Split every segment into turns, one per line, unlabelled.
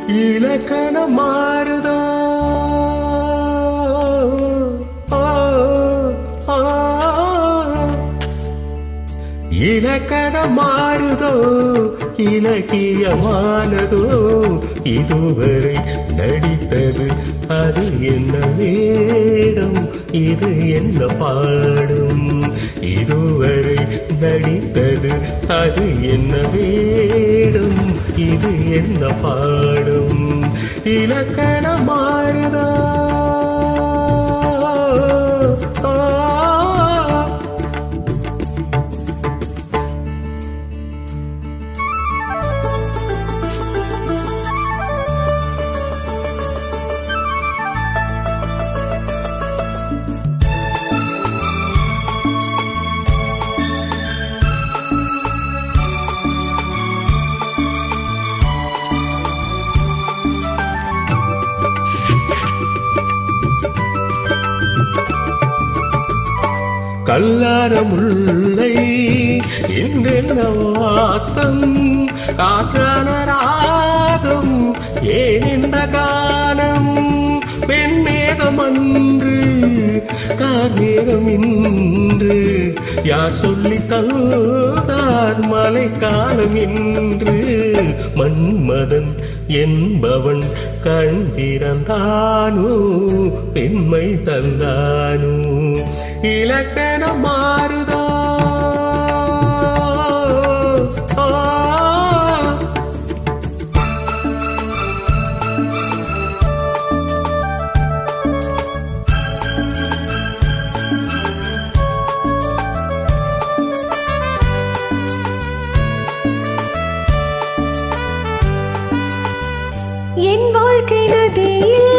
இலக்கணம் மாறுதோ இலக்கணம் மாறுதோ இலக்கியமானதோ இதுவரை நடித்தது அது என்ன வேடம் இது என்ன பாடும் இதுவரை நடித்தது அது என்ன வேடம் இது என்ன பாடும் இலக்கணம் மாறுதோ கல்லார முல்லை என்றென்ன வாசம் காற்றான ராகம் ஏன் இந்த கானம் பெண்மேகம் அன்று கார்மேகம் இன்று யார் சொல்லி தந்தார் மழைக்காலம் என்று மன்மதன் என்பவன் கண் திறந்தானோ பெண்மை தந்தானோ இலக்கணம் மாறுதோ
என் வாழ்க்கை நதியில்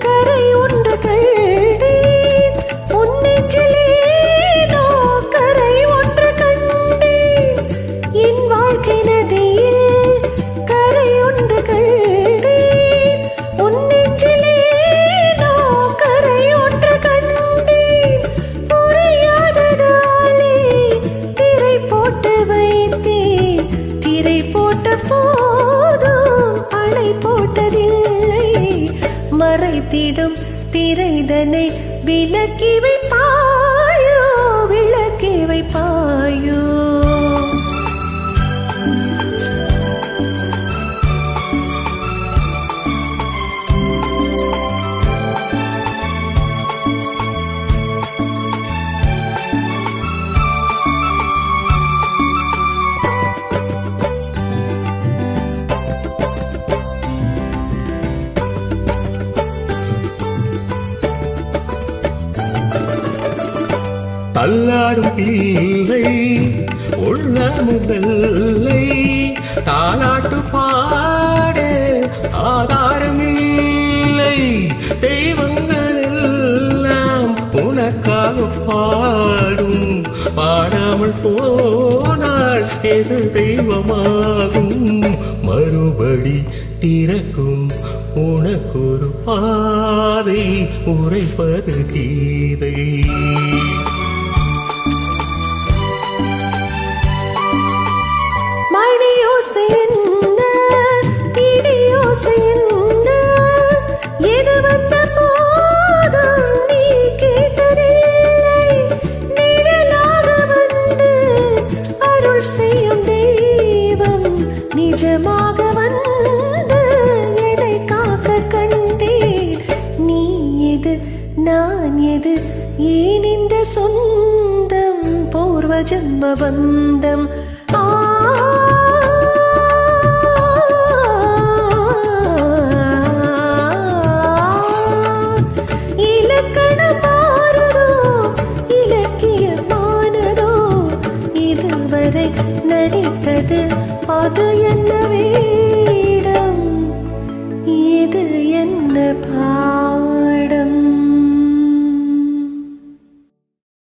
கரை ஒன்று கண்டேன் உன் நெஞ்சிலேனோ கரை ஒன்று கண்டேன் என் வாழ்க்கை நதியில் கரை ஒன்று கண்டேன் உன் நெஞ்சிலேனோ கரை ஒன்று கண்டேன் புரியாததாலே திரை போட்டு வைத்தேன் திரை போட்ட போதும் அணை போட்டதில்லை மறைத்திடும் திரைதனை விலக்கி வைப்பாயோ விளக்கி வைப்பாயோ
தள்ளாடும் பிள்ளை உள்ள முதல்லை தாளாட்டு பாட ஆதாரமில்லை தெய்வங்கள் எல்லாம் உனக்காக பாடும் பாடாமல் போனால் எது தெய்வமாகும் மறுபடி திறக்கும் உனக்கொரு பாதை உரைப்பது கீதை
நிஜமாக வந்து என்னை காக்க கண்டேன் நீ எது நான் எது ஏன் இந்த சொந்தம் பூர்வ ஜன்ம பந்தம் இலக்கணம் மாறுதோ இலக்கியமானதோ இதுவரை நடித்தது அது என்ன வேடம் இது என்ன